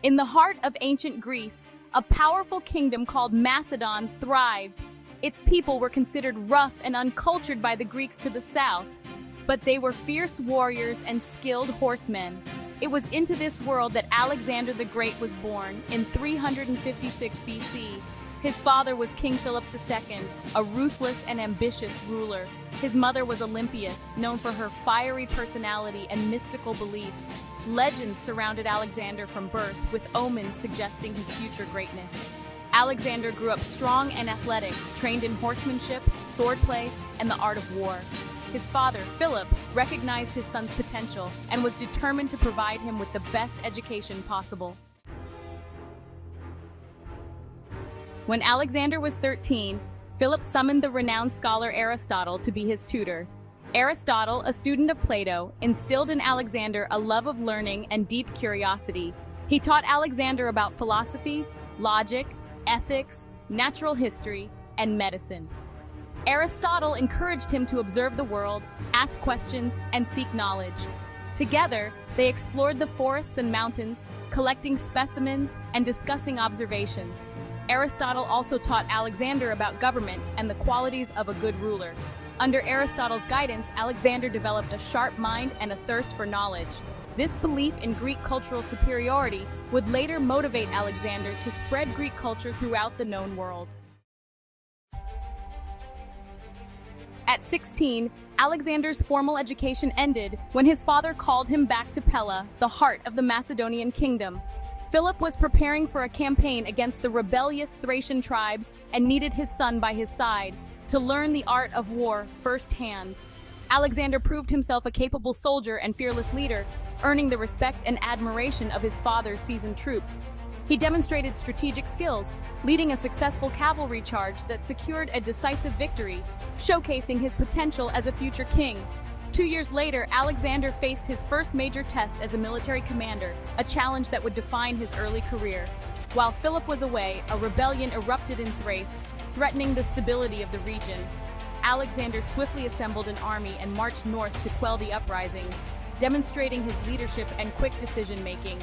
In the heart of ancient Greece, a powerful kingdom called Macedon thrived. Its people were considered rough and uncultured by the Greeks to the south, but they were fierce warriors and skilled horsemen. It was into this world that Alexander the Great was born in 356 BC. His father was King Philip II, a ruthless and ambitious ruler. His mother was Olympias, known for her fiery personality and mystical beliefs. Legends surrounded Alexander from birth, with omens suggesting his future greatness. Alexander grew up strong and athletic, trained in horsemanship, swordplay, and the art of war. His father, Philip, recognized his son's potential and was determined to provide him with the best education possible. When Alexander was 13, Philip summoned the renowned scholar Aristotle to be his tutor. Aristotle, a student of Plato, instilled in Alexander a love of learning and deep curiosity. He taught Alexander about philosophy, logic, ethics, natural history, and medicine. Aristotle encouraged him to observe the world, ask questions, and seek knowledge. Together, they explored the forests and mountains, collecting specimens and discussing observations. Aristotle also taught Alexander about government and the qualities of a good ruler. Under Aristotle's guidance, Alexander developed a sharp mind and a thirst for knowledge. This belief in Greek cultural superiority would later motivate Alexander to spread Greek culture throughout the known world. At 16, Alexander's formal education ended when his father called him back to Pella, the heart of the Macedonian kingdom. Philip was preparing for a campaign against the rebellious Thracian tribes and needed his son by his side to learn the art of war firsthand. Alexander proved himself a capable soldier and fearless leader, earning the respect and admiration of his father's seasoned troops. He demonstrated strategic skills, leading a successful cavalry charge that secured a decisive victory, showcasing his potential as a future king. 2 years later, Alexander faced his first major test as a military commander, a challenge that would define his early career. While Philip was away, a rebellion erupted in Thrace, threatening the stability of the region. Alexander swiftly assembled an army and marched north to quell the uprising, demonstrating his leadership and quick decision-making.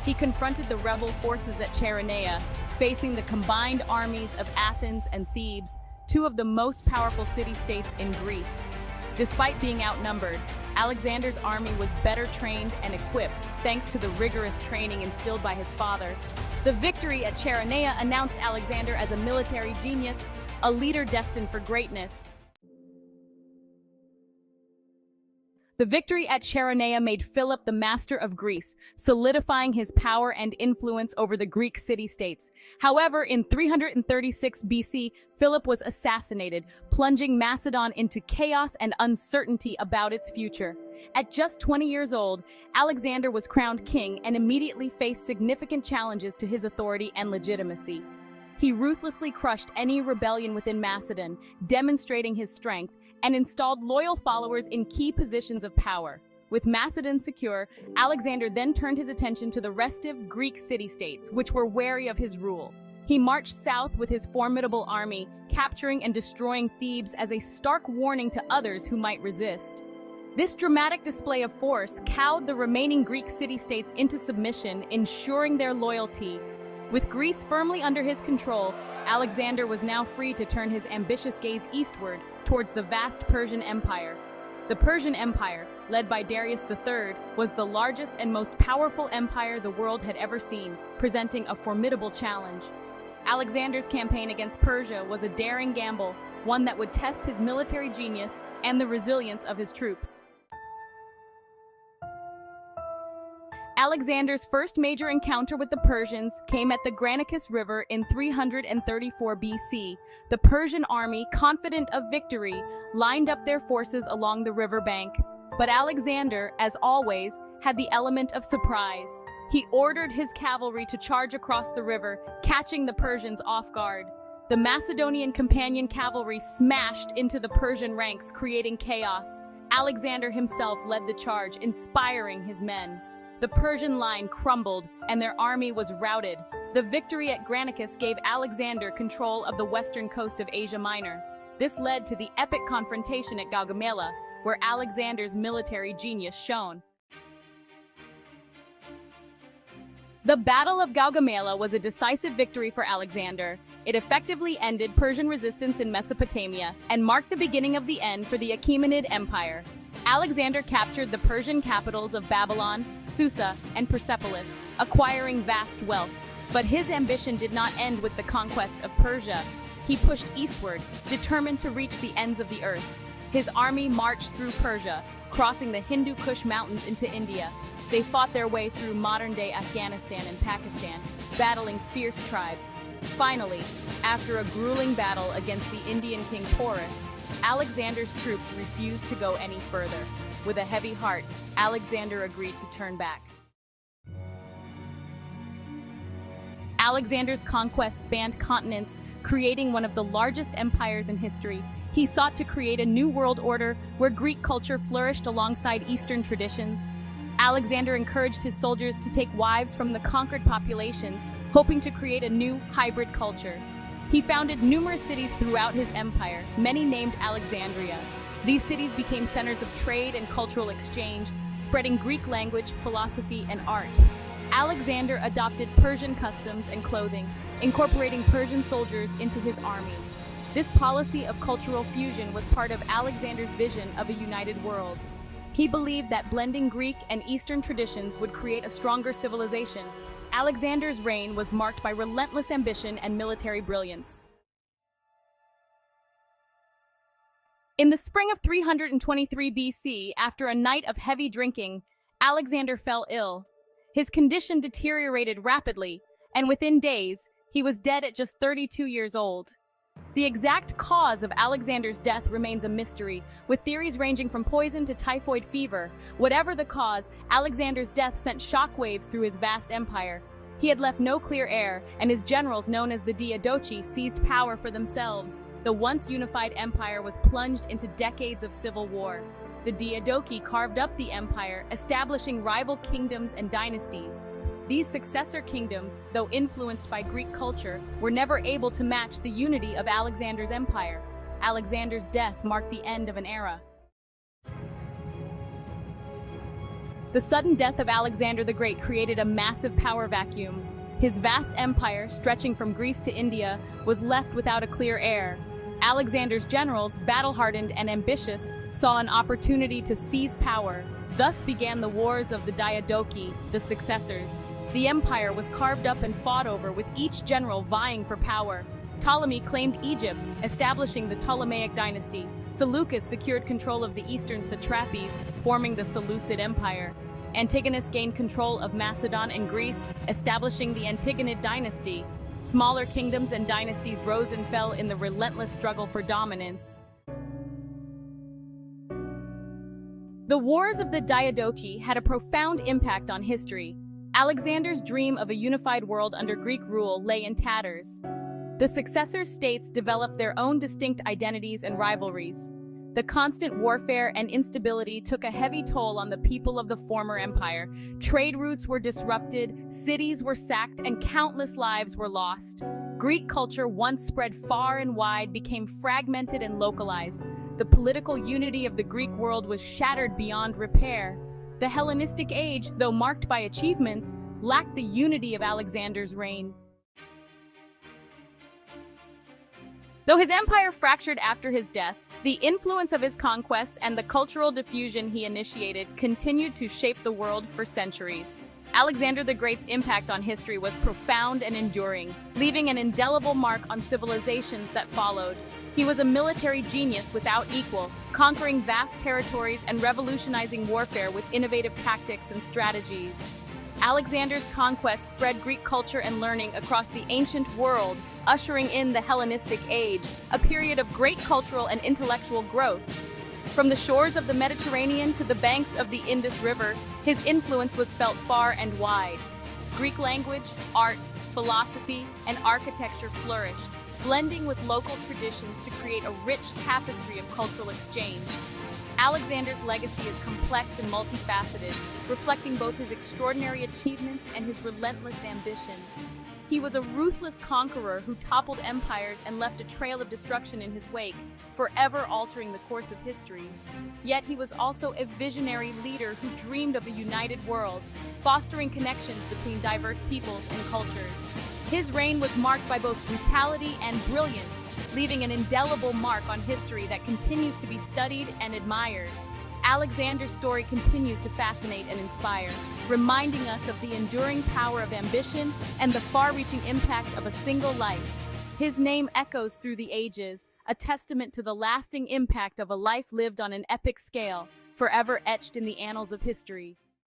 He confronted the rebel forces at Chaeronea, facing the combined armies of Athens and Thebes, two of the most powerful city-states in Greece. Despite being outnumbered, Alexander's army was better trained and equipped thanks to the rigorous training instilled by his father. The victory at Chaeronea announced Alexander as a military genius, a leader destined for greatness. The victory at Chaeronea made Philip the master of Greece, solidifying his power and influence over the Greek city-states. However, in 336 BC, Philip was assassinated, plunging Macedon into chaos and uncertainty about its future. At just 20 years old, Alexander was crowned king and immediately faced significant challenges to his authority and legitimacy. He ruthlessly crushed any rebellion within Macedon, demonstrating his strength, and installed loyal followers in key positions of power. With Macedon secure, Alexander then turned his attention to the restive Greek city-states, which were wary of his rule. He marched south with his formidable army, capturing and destroying Thebes as a stark warning to others who might resist. This dramatic display of force cowed the remaining Greek city-states into submission, ensuring their loyalty. With Greece firmly under his control, Alexander was now free to turn his ambitious gaze eastward towards the vast Persian Empire. The Persian Empire, led by Darius III, was the largest and most powerful empire the world had ever seen, presenting a formidable challenge. Alexander's campaign against Persia was a daring gamble, one that would test his military genius and the resilience of his troops. Alexander's first major encounter with the Persians came at the Granicus River in 334 BC. The Persian army, confident of victory, lined up their forces along the river bank. But Alexander, as always, had the element of surprise. He ordered his cavalry to charge across the river, catching the Persians off guard. The Macedonian companion cavalry smashed into the Persian ranks, creating chaos. Alexander himself led the charge, inspiring his men. The Persian line crumbled, and their army was routed. The victory at Granicus gave Alexander control of the western coast of Asia Minor. This led to the epic confrontation at Gaugamela, where Alexander's military genius shone. The Battle of Gaugamela was a decisive victory for Alexander. It effectively ended Persian resistance in Mesopotamia and marked the beginning of the end for the Achaemenid Empire. Alexander captured the Persian capitals of Babylon, Susa, and Persepolis, acquiring vast wealth. But his ambition did not end with the conquest of Persia. He pushed eastward, determined to reach the ends of the earth. His army marched through Persia, crossing the Hindu Kush Mountains into India. They fought their way through modern-day Afghanistan and Pakistan, battling fierce tribes. Finally, after a grueling battle against the Indian king Porus, Alexander's troops refused to go any further. With a heavy heart, Alexander agreed to turn back. Alexander's conquests spanned continents, creating one of the largest empires in history. He sought to create a new world order where Greek culture flourished alongside Eastern traditions. Alexander encouraged his soldiers to take wives from the conquered populations, hoping to create a new hybrid culture. He founded numerous cities throughout his empire, many named Alexandria. These cities became centers of trade and cultural exchange, spreading Greek language, philosophy, and art. Alexander adopted Persian customs and clothing, incorporating Persian soldiers into his army. This policy of cultural fusion was part of Alexander's vision of a united world. He believed that blending Greek and Eastern traditions would create a stronger civilization. Alexander's reign was marked by relentless ambition and military brilliance. In the spring of 323 BC, after a night of heavy drinking, Alexander fell ill. His condition deteriorated rapidly, and within days, he was dead at just 32 years old. The exact cause of Alexander's death remains a mystery, with theories ranging from poison to typhoid fever. Whatever the cause, Alexander's death sent shockwaves through his vast empire. He had left no clear heir, and his generals, known as the Diadochi, seized power for themselves. The once unified empire was plunged into decades of civil war. The Diadochi carved up the empire, establishing rival kingdoms and dynasties. These successor kingdoms, though influenced by Greek culture, were never able to match the unity of Alexander's empire. Alexander's death marked the end of an era. The sudden death of Alexander the Great created a massive power vacuum. His vast empire, stretching from Greece to India, was left without a clear heir. Alexander's generals, battle-hardened and ambitious, saw an opportunity to seize power. Thus began the wars of the Diadochi, the successors. The empire was carved up and fought over, with each general vying for power. Ptolemy claimed Egypt, establishing the Ptolemaic dynasty. Seleucus secured control of the eastern satrapies, forming the Seleucid Empire. Antigonus gained control of Macedon and Greece, establishing the Antigonid dynasty. Smaller kingdoms and dynasties rose and fell in the relentless struggle for dominance. The wars of the Diadochi had a profound impact on history. Alexander's dream of a unified world under Greek rule lay in tatters. The successor states developed their own distinct identities and rivalries. The constant warfare and instability took a heavy toll on the people of the former empire. Trade routes were disrupted, cities were sacked, and countless lives were lost. Greek culture, once spread far and wide, became fragmented and localized. The political unity of the Greek world was shattered beyond repair. The Hellenistic age, though marked by achievements, lacked the unity of Alexander's reign. Though his empire fractured after his death, the influence of his conquests and the cultural diffusion he initiated continued to shape the world for centuries. Alexander the Great's impact on history was profound and enduring, leaving an indelible mark on civilizations that followed. He was a military genius without equal, conquering vast territories and revolutionizing warfare with innovative tactics and strategies. Alexander's conquests spread Greek culture and learning across the ancient world, ushering in the Hellenistic age, a period of great cultural and intellectual growth. From the shores of the Mediterranean to the banks of the Indus River, his influence was felt far and wide. Greek language, art, philosophy, and architecture flourished, blending with local traditions to create a rich tapestry of cultural exchange. Alexander's legacy is complex and multifaceted, reflecting both his extraordinary achievements and his relentless ambition. He was a ruthless conqueror who toppled empires and left a trail of destruction in his wake, forever altering the course of history. Yet he was also a visionary leader who dreamed of a united world. fostering connections between diverse peoples and cultures. His reign was marked by both brutality and brilliance, leaving an indelible mark on history that continues to be studied and admired. Alexander's story continues to fascinate and inspire, reminding us of the enduring power of ambition and the far-reaching impact of a single life. His name echoes through the ages, a testament to the lasting impact of a life lived on an epic scale, forever etched in the annals of history.